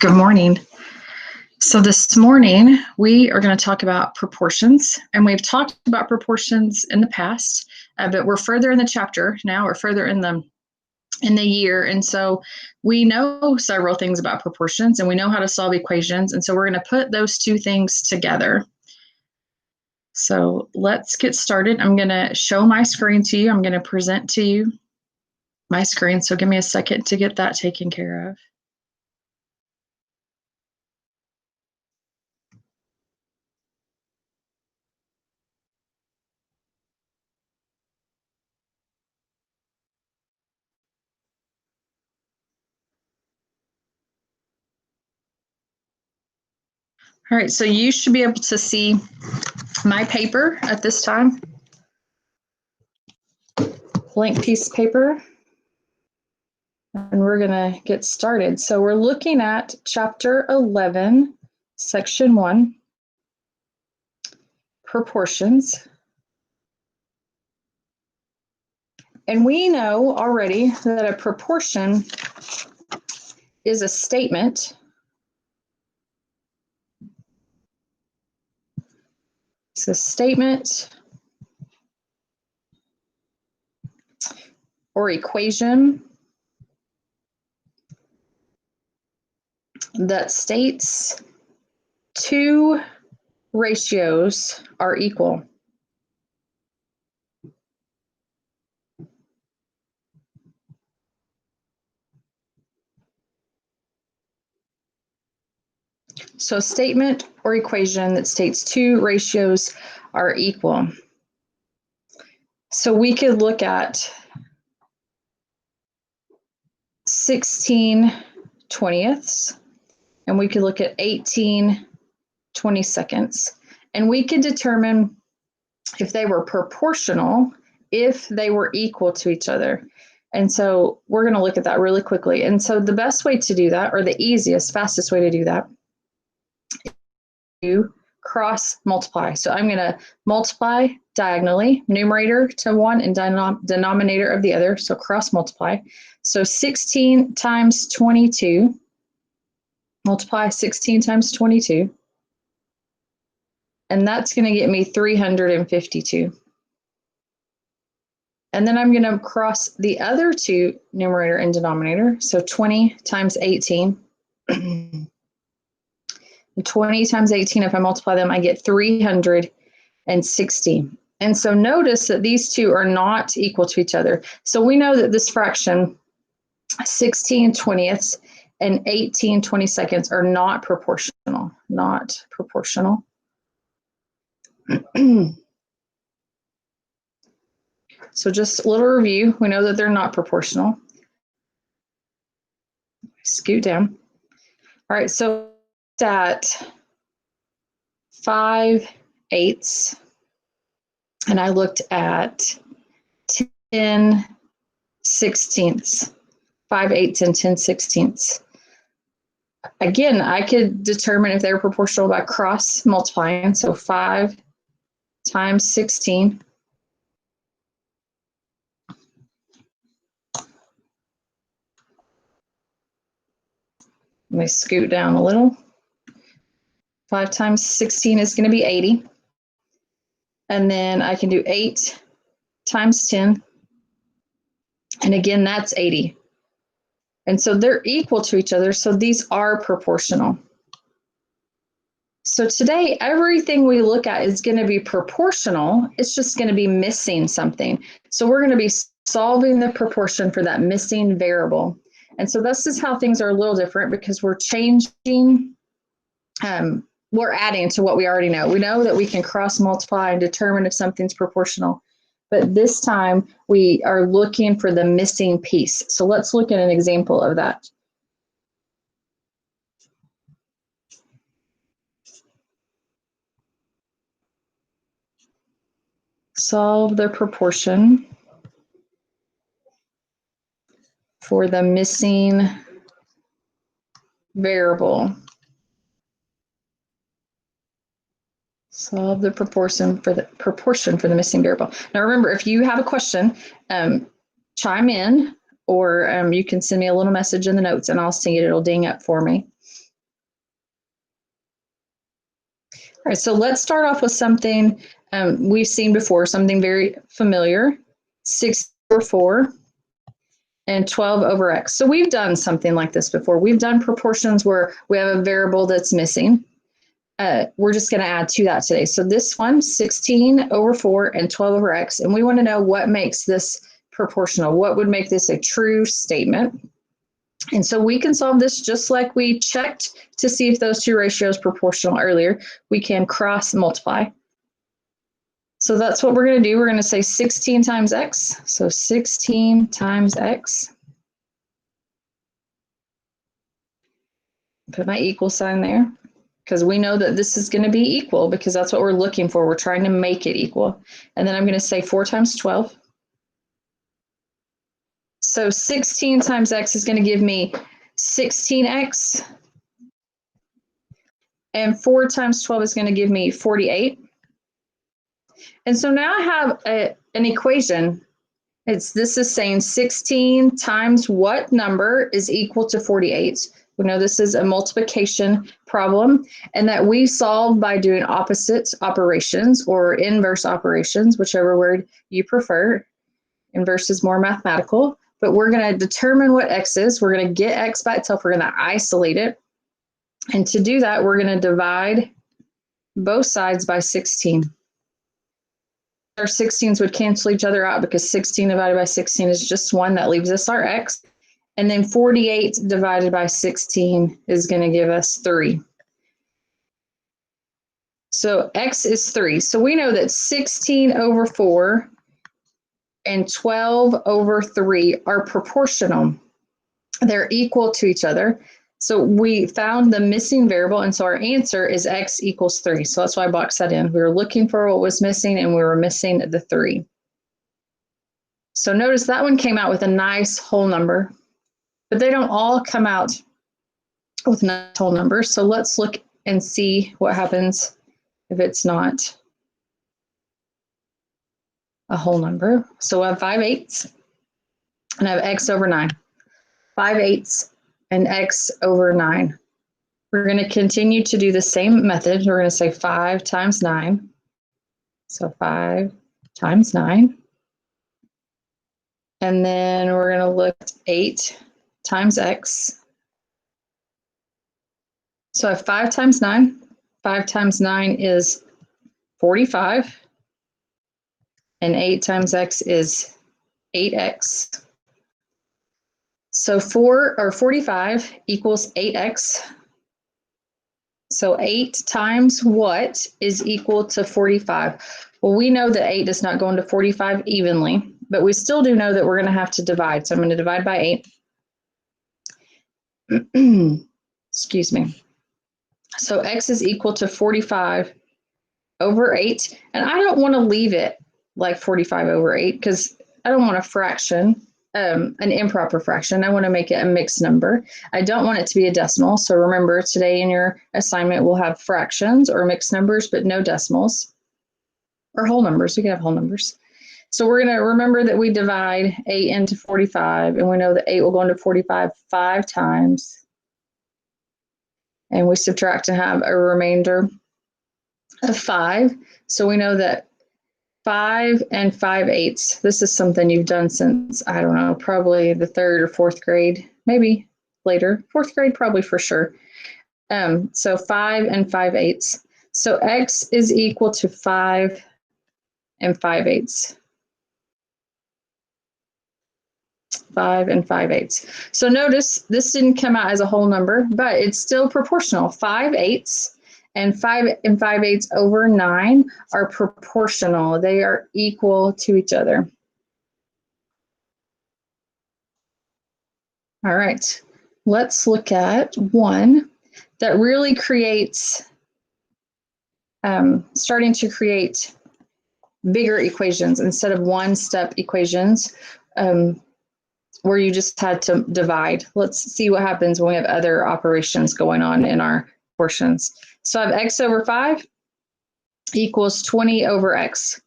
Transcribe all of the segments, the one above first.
Good morning. So this morning we are going to talk about proportions, and we've talked about proportions in the past, but we're further in the chapter now, or further in the year, and so we know several things about proportions, and we know how to solve equations, and so we're going to put those two things together. So let's get started. I'm going to show my screen to you. I'm going to present to you my screen, so give me a second to get that taken care of. All right, so you should be able to see my paper at this time. Blank piece of paper. And we're going to get started. So we're looking at chapter 11, section 1, proportions. And we know already that a proportion is a statement. It's a statement or equation that states two ratios are equal. So statement or equation that states two ratios are equal. So we could look at 16/20ths, and we could look at 18/22, and we could determine if they were proportional, if they were equal to each other. And so we're going to look at that really quickly. And so the best way to do that, or the easiest, fastest way to do that, is to cross multiply. So I'm going to multiply diagonally, numerator to one and denominator of the other. So cross multiply. So 16 times 22, multiply 16 times 22. And that's going to get me 352. And then I'm going to cross the other two, numerator and denominator. So 20 times 18. 20 times 18, if I multiply them, I get 360. And so notice that these two are not equal to each other. So we know that this fraction, 16/20ths and 18/22, are not proportional. Not proportional. So just a little review. We know that they're not proportional. Scoot down. All right, so at 5/8, and I looked at 10/16. 5/8 and 10/16. Again, I could determine if they were proportional by cross multiplying. So 5 times 16. Let me scoot down a little. 5 times 16 is going to be 80. And then I can do 8 times 10. And again, that's 80. And so they're equal to each other. So these are proportional. So today, everything we look at is going to be proportional. It's just going to be missing something. So we're going to be solving the proportion for that missing variable. And so this is how things are a little different, because we're changing, we're adding to what we already know. We know that we can cross multiply and determine if something's proportional, but this time we are looking for the missing piece. So let's look at an example of that. Solve the proportion for the missing variable. Solve the proportion for the missing variable. Now remember, if you have a question, chime in, or you can send me a little message in the notes and I'll see it. It'll ding up for me. All right, so let's start off with something we've seen before, something very familiar, 6 over 4 and 12 over x. So we've done something like this before. We've done proportions where we have a variable that's missing. We're just going to add to that today. So this one, 16 over 4 and 12 over x, and we want to know what makes this proportional. What would make this a true statement? And so we can solve this just like we checked to see if those two ratios are proportional earlier. We can cross multiply. So that's what we're going to do. We're going to say 16 times x. So 16 times x. Put my equal sign there because we know that this is going to be equal because that's what we're looking for. We're trying to make it equal. And then I'm going to say 4 times 12. So 16 times x is going to give me 16x. And 4 times 12 is going to give me 48. And so now I have an equation. This is saying 16 times what number is equal to 48. We know this is a multiplication problem and that we solve by doing opposite operations or inverse operations, whichever word you prefer. Inverse is more mathematical, but we're going to determine what x is. We're going to get x by itself. We're going to isolate it. And to do that, we're going to divide both sides by 16. Our 16s would cancel each other out because 16 divided by 16 is just 1. That leaves us our x. And then 48 divided by 16 is going to give us 3. So x is 3. So we know that 16 over 4 and 12 over 3 are proportional. They're equal to each other. So we found the missing variable, and so our answer is x equals 3. So that's why I boxed that in. We were looking for what was missing, and we were missing the 3. So notice that one came out with a nice whole number, but they don't all come out with nice whole numbers. So let's look and see what happens if it's not a whole number. So I have 5/8, and I have x over 9. 5/8 and x over 9. We're going to continue to do the same method. We're going to say 5 times 9. So 5 times 9. And then we're going to look at 8 times x. So I have 5 times 9. 5 times 9 is 45. And 8 times x is 8x. So 45 equals 8x. So 8 times what is equal to 45? Well, we know that 8 does not go into 45 evenly, but we still do know that we're going to have to divide. So I'm going to divide by 8. Excuse me. So x is equal to 45 over 8. And I don't want to leave it like 45 over 8 because I don't want a fraction. An improper fraction. I want to make it a mixed number. I don't want it to be a decimal. So remember, today in your assignment, we'll have fractions or mixed numbers, but no decimals or whole numbers. We can have whole numbers. So we're going to remember that we divide 8 into 45, and we know that 8 will go into 45 5 times. And we subtract and have a remainder of 5. So we know that 5 and 5/8. This is something you've done since, I don't know, probably the 3rd or 4th grade, maybe later. 4th grade, probably for sure. So 5 and 5/8. So x is equal to 5 and 5/8. 5 and 5/8. So notice this didn't come out as a whole number, but it's still proportional. 5/8 and 5 and 5/8 over 9 are proportional. They are equal to each other. All right, let's look at one that really creates, starting to create bigger equations instead of one-step equations where you just had to divide. Let's see what happens when we have other operations going on in our portions. So I have x over 5 equals 20 over x.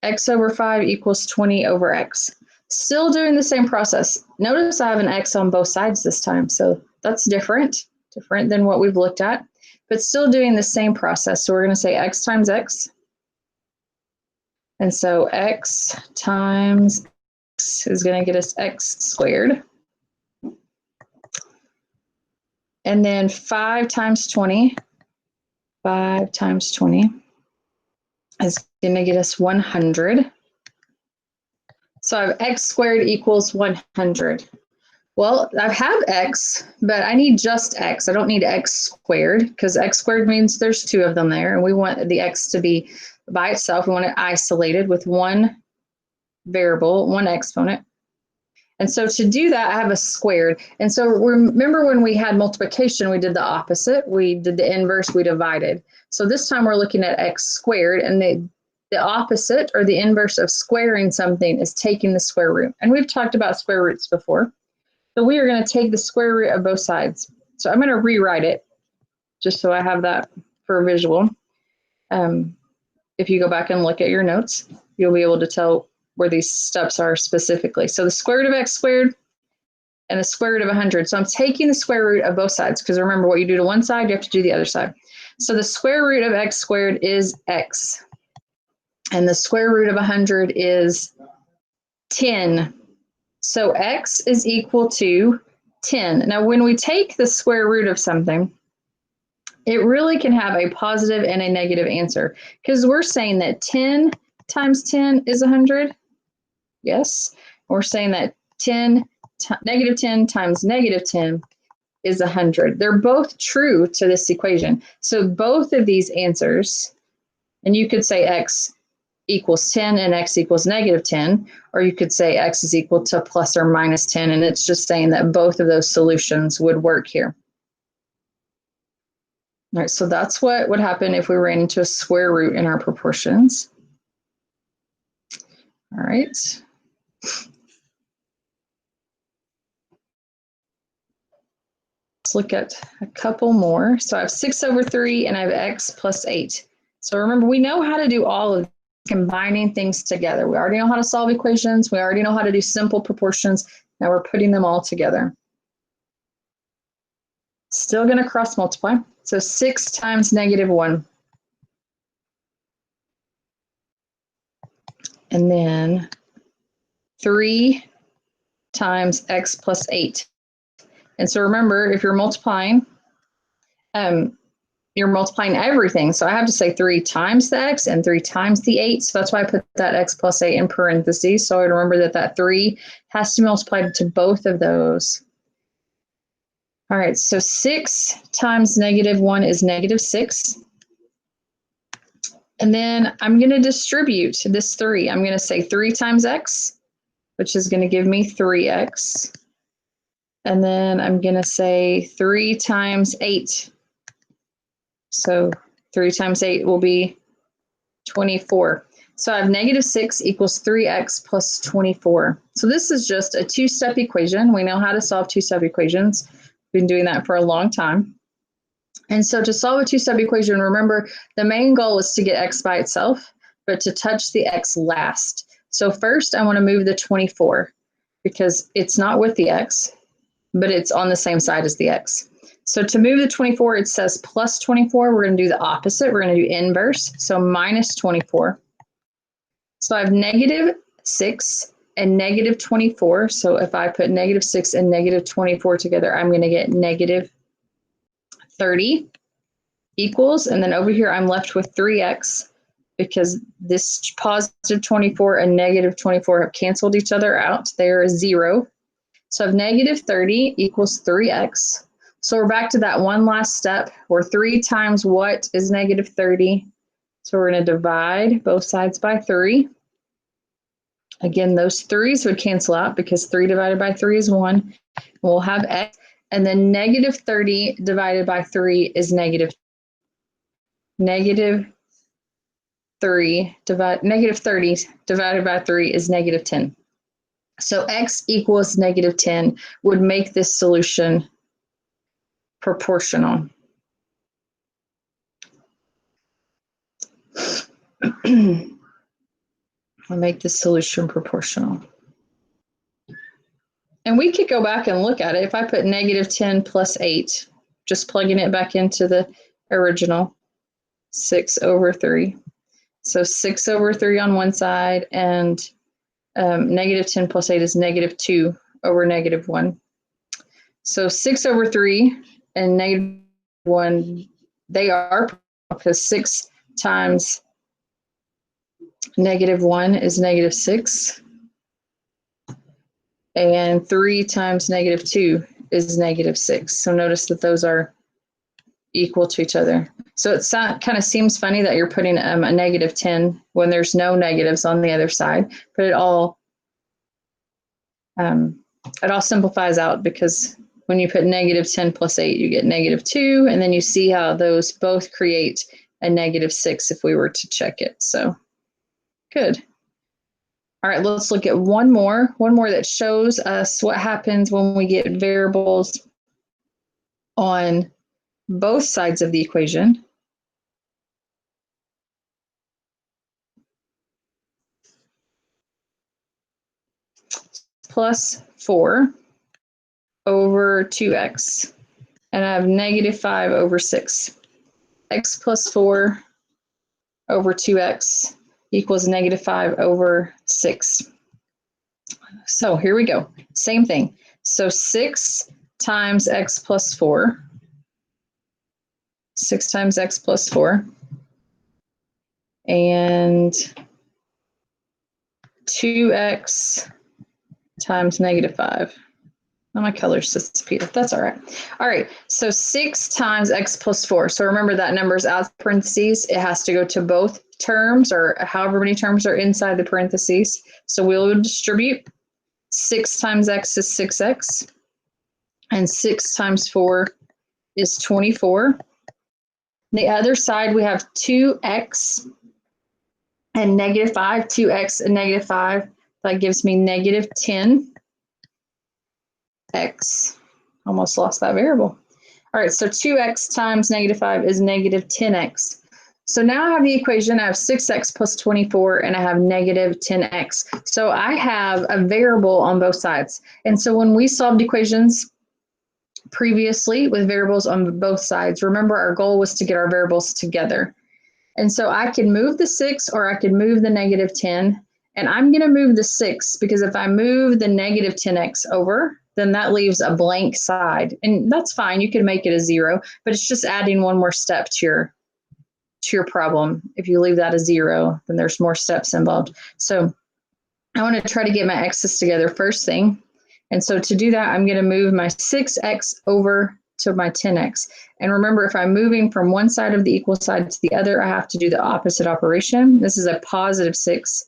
X over 5 equals 20 over x. Still doing the same process. Notice I have an x on both sides this time, so that's different than what we've looked at. but still doing the same process. So we're going to say x times x. And so x times x is going to get us x squared. And then 5 times 20. 5 times 20 is going to get us 100. So I have x squared equals 100. Well, I have x, but I need just x. I don't need x squared because x squared means there's two of them there. And we want the x to be by itself. We want it isolated with one variable, one exponent. And so to do that, I have a squared. And so remember when we had multiplication, we did the opposite. We did the inverse, we divided. So this time we're looking at x squared, and the opposite or the inverse of squaring something is taking the square root. And we've talked about square roots before. So we are going to take the square root of both sides. So I'm going to rewrite it just so I have that for a visual. If you go back and look at your notes, you'll be able to tell where these steps are specifically. So the square root of x squared and the square root of 100. So I'm taking the square root of both sides because remember what you do to one side, you have to do the other side. So the square root of x squared is x. And the square root of 100 is 10. So x is equal to 10. Now, when we take the square root of something, it really can have a positive and a negative answer because we're saying that 10 times 10 is 100. Yes. We're saying that negative 10 times negative 10 is 100. They're both true to this equation. So both of these answers, and you could say x equals 10 and x equals negative 10, or you could say x is equal to plus or minus 10, and it's just saying that both of those solutions would work here. All right, so that's what would happen if we ran into a square root in our proportions. All right. Let's look at a couple more. So I have 6 over 3 and I have x plus 8. So remember, we know how to do all of combining things together. We already know how to solve equations. We already know how to do simple proportions. Now we're putting them all together. Still going to cross multiply. So 6 times negative 1. And then 3 times x plus 8. And so remember, if you're multiplying everything. So I have to say 3 times the x and 3 times the 8. So that's why I put that x plus 8 in parentheses. So I remember that that 3 has to be multiplied to both of those. All right, so 6 times negative 1 is negative 6. And then I'm going to distribute this 3. I'm going to say 3 times x, which is going to give me 3x. And then I'm going to say 3 times 8. So 3 times 8 will be 24. So I have negative 6 equals 3x plus 24. So this is just a two-step equation. We know how to solve two-step equations. We've been doing that for a long time. And so to solve a two-step equation, remember the main goal is to get x by itself, but to touch the x last. So first I want to move the 24 because it's not with the x, but it's on the same side as the x. So to move the 24, it says plus 24. We're going to do the opposite. We're going to do inverse. So minus 24. So I have negative 6 and negative 24. So if I put negative 6 and negative 24 together, I'm going to get negative 30 equals. And then over here, I'm left with 3x because this positive 24 and negative 24 have canceled each other out. They are 0. So I have negative 30 equals 3x. So we're back to that one last step where 3 times what is negative 30? So we're going to divide both sides by 3. Again, those 3's would cancel out because 3 divided by 3 is 1. We'll have x. And then negative 30 divided by 3 is negative 30 divided by 3 is negative 10. So x equals negative 10 would make this solution proportional. I'll make this solution proportional. And we could go back and look at it. If I put negative 10 plus 8, just plugging it back into the original 6 over 3. So 6 over 3 on one side, and negative 10 plus 8 is negative 2 over negative 1. So 6 over 3 and negative 1, they are, because 6 times negative 1 is negative 6. And 3 times negative 2 is negative 6. So notice that those are equal to each other. So it kind of seems funny that you're putting a negative 10 when there's no negatives on the other side, but it all simplifies out, because when you put negative 10 plus 8, you get negative 2, and then you see how those both create a negative 6 if we were to check it. So good. All right, let's look at one more that shows us what happens when we get variables on both sides of the equation. Plus 4 over 2x, and I have negative 5 over 6. X plus 4 over 2x equals negative 5 over 6. So here we go. Same thing. So 6 times x plus 4. 6 times x plus 4. And 2x times negative 5. Oh, my colors disappeared. That's all right. All right, so 6 times x plus 4. So remember that number's out of parentheses. It has to go to both terms, or however many terms are inside the parentheses. So we'll distribute. 6 times x is 6x. And 6 times 4 is 24. On the other side, we have 2x and negative 5. 2x and negative 5. That gives me negative 10x. Almost lost that variable. All right, so 2x times negative 5 is negative 10x. So now I have the equation. I have 6x plus 24, and I have negative 10x. So I have a variable on both sides. And so when we solved equations previously with variables on both sides, remember our goal was to get our variables together. And so I can move the 6, or I could move the negative 10. And I'm going to move the 6, because if I move the negative 10x over, then that leaves a blank side. And that's fine. You can make it a 0, but it's just adding one more step to your problem. If you leave that a 0, then there's more steps involved. So I want to try to get my x's together first thing. And so to do that, I'm going to move my 6x over to my 10x. And remember, if I'm moving from one side of the equal side to the other, I have to do the opposite operation. This is a positive 6.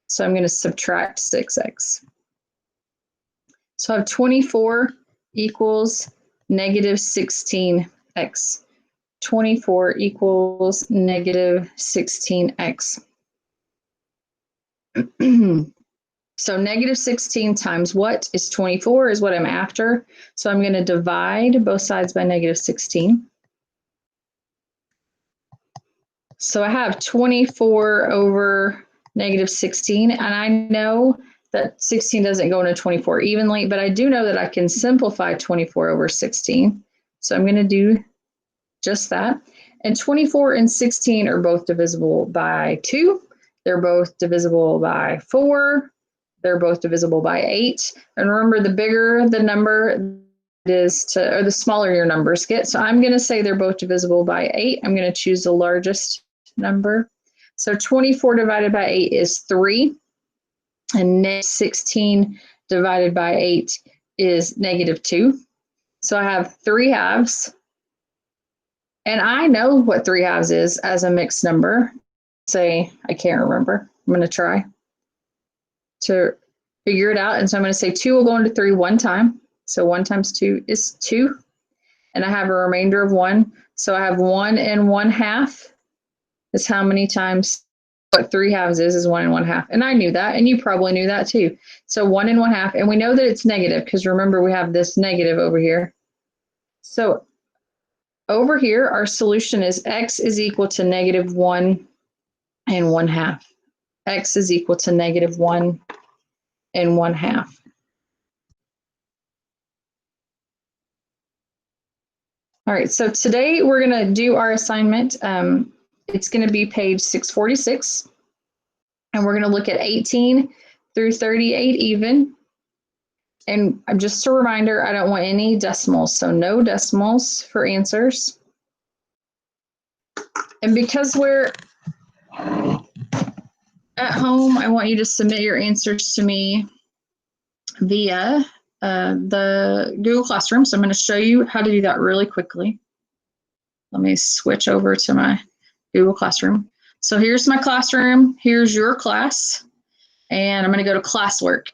So I'm going to subtract 6x. So I have 24 equals negative 16x. 24 equals negative 16x. So negative 16 times what is 24 is what I'm after. So I'm going to divide both sides by negative 16. So I have 24 over negative 16, and I know that 16 doesn't go into 24 evenly, but I do know that I can simplify 24 over 16. So I'm going to do just that. And 24 and 16 are both divisible by 2. They're both divisible by 4. They're both divisible by 8. And remember, the bigger the number is or the smaller your numbers get. So I'm going to say they're both divisible by 8. I'm going to choose the largest number. So 24 divided by 8 is 3. And 16 divided by 8 is negative 2. So I have 3 halves. And I know what 3 halves is as a mixed number. Say, I can't remember. I'm going to try to figure it out. And so I'm going to say 2 will go into 3 one time. So 1 times 2 is 2. And I have a remainder of 1. So I have 1 and 1/2 is how many times what 3 halves is 1 and 1/2. And I knew that, and you probably knew that too. So 1 and 1/2, and we know that it's negative because remember we have this negative over here. So over here, our solution is x is equal to negative 1 and 1/2. X is equal to negative 1 and 1/2. All right, so today we're going to do our assignment. It's going to be page 646, and we're going to look at 18 through 38 even. And just a reminder, I don't want any decimals, so no decimals for answers. And because we're at home, I want you to submit your answers to me via the Google Classroom. So I'm going to show you how to do that really quickly. Let me switch over to my Google Classroom. So here's my classroom. Here's your class. And I'm going to go to classwork.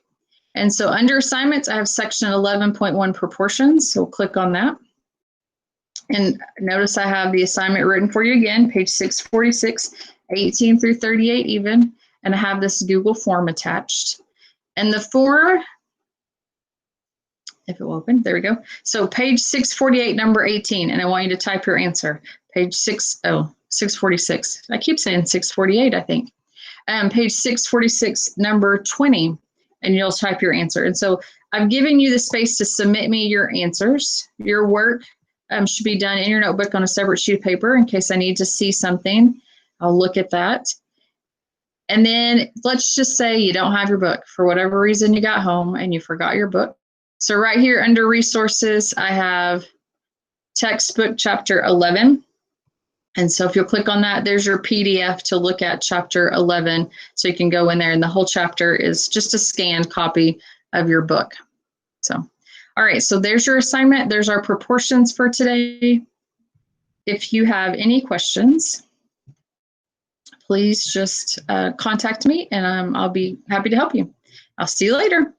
And so under assignments, I have section 11.1 proportions. So we'll click on that. And notice I have the assignment written for you again, page 646, 18 through 38 even. And I have this Google form attached. And the form, if it will open, there we go. So page 648, number 18, and I want you to type your answer. Page 646. I keep saying 648, I think. Page 646, number 20, and you'll type your answer. And so I've given you the space to submit me your answers. Your work should be done in your notebook on a separate sheet of paper in case I need to see something. I'll look at that. And then let's just say you don't have your book. For whatever reason, you got home and you forgot your book. So right here under resources, I have textbook chapter 11. And so if you'll click on that, there's your PDF to look at chapter 11. So you can go in there and the whole chapter is just a scanned copy of your book. So, all right, so there's your assignment. There's our proportions for today. If you have any questions, please just contact me and I'll be happy to help you. I'll see you later.